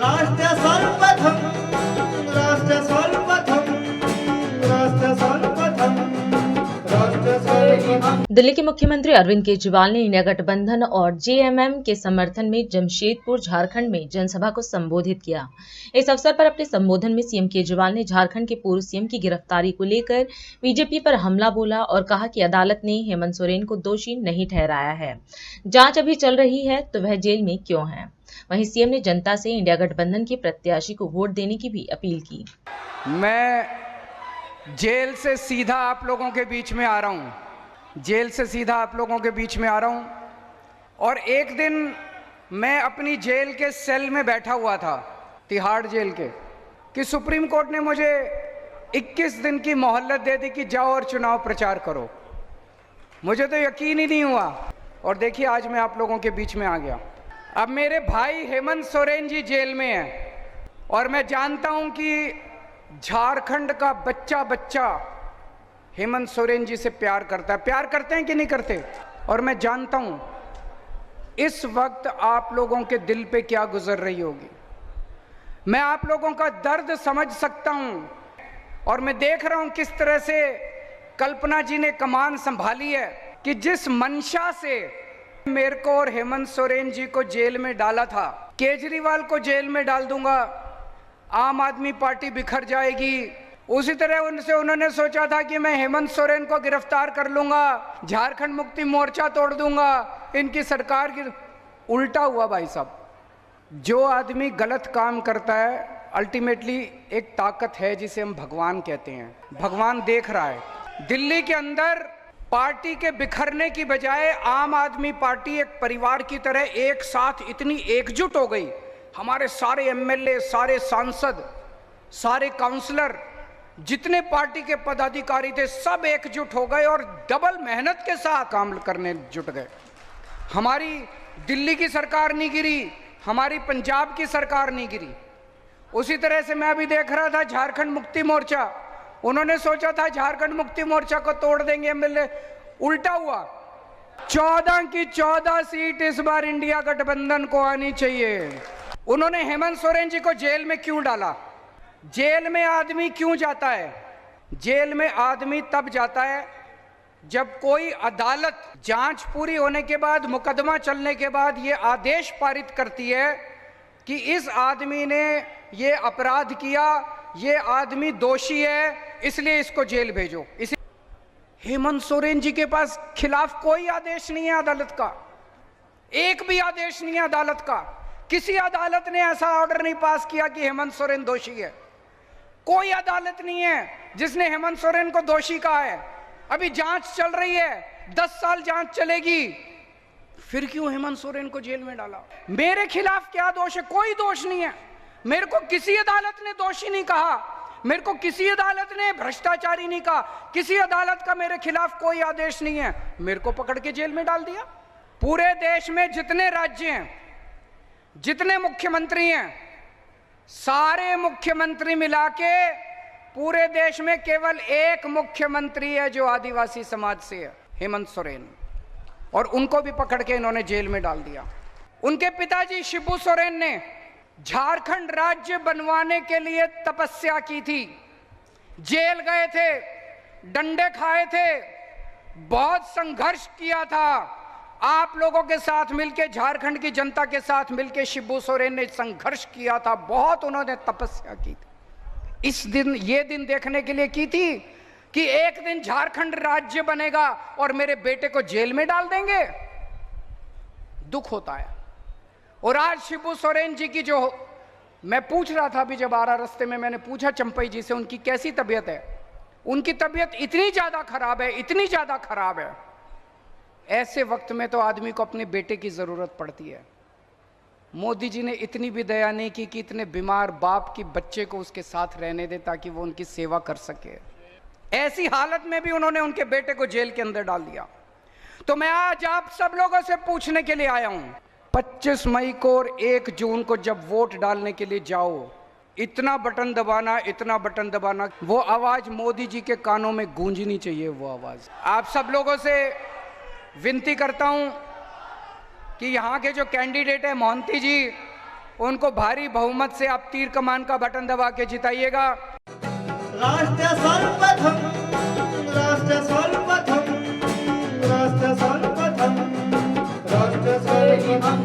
राष्ट्र सर्वप्रथम राष्ट्र सर्वप्रथम राष्ट्र सर्वप्रथम राष्ट्र सर्वप्रथम। दिल्ली के मुख्यमंत्री अरविंद केजरीवाल ने इंडिया गठबंधन और जेएमएम के समर्थन में जमशेदपुर झारखंड में जनसभा को संबोधित किया। इस अवसर पर अपने संबोधन में सीएम केजरीवाल ने झारखंड के पूर्व सीएम की गिरफ्तारी को लेकर बीजेपी पर हमला बोला और कहा कि अदालत ने हेमंत सोरेन को दोषी नहीं ठहराया है। जांच अभी चल रही है तो वह जेल में क्यों है। वहीं सीएम ने जनता से इंडिया गठबंधन के प्रत्याशी को वोट देने की भी अपील की। मैं जेल से सीधा आप लोगों के बीच में आ रहा हूं, जेल से सीधा आप लोगों के बीच में आ रहा हूं। और एक दिन मैं अपनी जेल के सेल में बैठा हुआ था, तिहाड़ जेल के, कि सुप्रीम कोर्ट ने मुझे 21 दिन की मोहलत दे दी कि जाओ और चुनाव प्रचार करो। मुझे तो यकीन ही नहीं हुआ और देखिए आज मैं आप लोगों के बीच में आ गया। अब मेरे भाई हेमंत सोरेन जी जेल में हैं और मैं जानता हूं कि झारखंड का बच्चा बच्चा हेमंत सोरेन जी से प्यार करता है। प्यार करते हैं कि नहीं करते? और मैं जानता हूं इस वक्त आप लोगों के दिल पे क्या गुजर रही होगी। मैं आप लोगों का दर्द समझ सकता हूं और मैं देख रहा हूं किस तरह से कल्पना जी ने कमान संभाली है कि जिस मंशा से मेरे को और हेमंत सोरेन जी को जेल में डाला था, केजरीवाल को जेल में डाल दूंगा, आम आदमी पार्टी बिखर जाएगी, उसी तरह उन्होंने सोचा था कि मैं हेमंत सोरेन को गिरफ्तार कर लूंगा, झारखंड मुक्ति मोर्चा तोड़ दूंगा, इनकी सरकार की। उल्टा हुआ भाई साहब। जो आदमी गलत काम करता है अल्टीमेटली एक ताकत है जिसे हम भगवान कहते हैं, भगवान देख रहा है। दिल्ली के अंदर पार्टी के बिखरने की बजाय आम आदमी पार्टी एक परिवार की तरह एक साथ इतनी एकजुट हो गई। हमारे सारे एमएलए, सारे सांसद, सारे काउंसलर, जितने पार्टी के पदाधिकारी थे सब एकजुट हो गए और डबल मेहनत के साथ काम करने जुट गए। हमारी दिल्ली की सरकार नहीं गिरी, हमारी पंजाब की सरकार नहीं गिरी। उसी तरह से मैं अभी देख रहा था झारखंड मुक्ति मोर्चा, उन्होंने सोचा था झारखंड मुक्ति मोर्चा को तोड़ देंगे एमएलए, उल्टा हुआ। 14 की 14 सीट इस बार इंडिया गठबंधन को आनी चाहिए। उन्होंने हेमंत सोरेन जी को जेल में क्यों डाला? जेल में आदमी क्यों जाता है? जेल में आदमी तब जाता है जब कोई अदालत जांच पूरी होने के बाद, मुकदमा चलने के बाद ये आदेश पारित करती है कि इस आदमी ने ये अपराध किया, ये आदमी दोषी है, इसलिए इसको जेल भेजो। इसी हेमंत सोरेन जी के पास खिलाफ कोई आदेश नहीं है अदालत का, एक भी आदेश नहीं है अदालत का। किसी अदालत ने ऐसा ऑर्डर नहीं पास किया कि हेमंत सोरेन दोषी है। कोई अदालत नहीं है जिसने हेमंत सोरेन को दोषी कहा है। अभी जांच चल रही है, 10 साल जांच चलेगी, फिर क्यों हेमंत सोरेन को जेल में डाला? मेरे खिलाफ क्या दोष है? कोई दोष नहीं है। मेरे को किसी अदालत ने दोषी नहीं कहा, मेरे को किसी अदालत ने भ्रष्टाचारी नहीं कहा, किसी अदालत का मेरे खिलाफ कोई आदेश नहीं है। मेरे को पकड़ के जेल में डाल दिया। पूरे देश में जितने राज्य हैं, जितने मुख्यमंत्री हैं, सारे मुख्यमंत्री मिला के पूरे देश में केवल एक मुख्यमंत्री है जो आदिवासी समाज से है, हेमंत सोरेन, और उनको भी पकड़ के इन्होंने जेल में डाल दिया। उनके पिताजी शिबू सोरेन ने झारखंड राज्य बनवाने के लिए तपस्या की थी, जेल गए थे, डंडे खाए थे, बहुत संघर्ष किया था। आप लोगों के साथ मिलके, झारखंड की जनता के साथ मिलके शिबू सोरेन ने संघर्ष किया था, बहुत उन्होंने तपस्या की थी। इस दिन, ये दिन देखने के लिए की थी कि एक दिन झारखंड राज्य बनेगा और मेरे बेटे को जेल में डाल देंगे। दुख होता है। और आज शिबू सोरेन जी की जो, मैं पूछ रहा था अभी जब आ रहा रास्ते में, मैंने पूछा चंपई जी से उनकी कैसी तबीयत है। उनकी तबीयत इतनी ज्यादा खराब है, इतनी ज्यादा खराब है। ऐसे वक्त में तो आदमी को अपने बेटे की जरूरत पड़ती है। मोदी जी ने इतनी भी दया नहीं की कि इतने बीमार बाप की बच्चे को उसके साथ रहने दे ताकि वो उनकी सेवा कर सके। ऐसी हालत में भी उन्होंने उनके बेटे को जेल के अंदर डाल दिया। तो मैं आज आप सब लोगों से पूछने के लिए आया हूं, 25 मई को और 1 जून को जब वोट डालने के लिए जाओ, इतना बटन दबाना, इतना बटन दबाना, वो आवाज मोदी जी के कानों में गूंजनी चाहिए। वो आवाज आप सब लोगों से विनती करता हूं कि यहाँ के जो कैंडिडेट है मोहंती जी, उनको भारी बहुमत से आप तीर कमान का बटन दबा के जिताइएगा। राष्ट्र सर्वप्रथम, राष्ट्र सर्वप्रथम, राष्ट्र सर्वप्रथम, राष्ट्र सर्वप्रथम।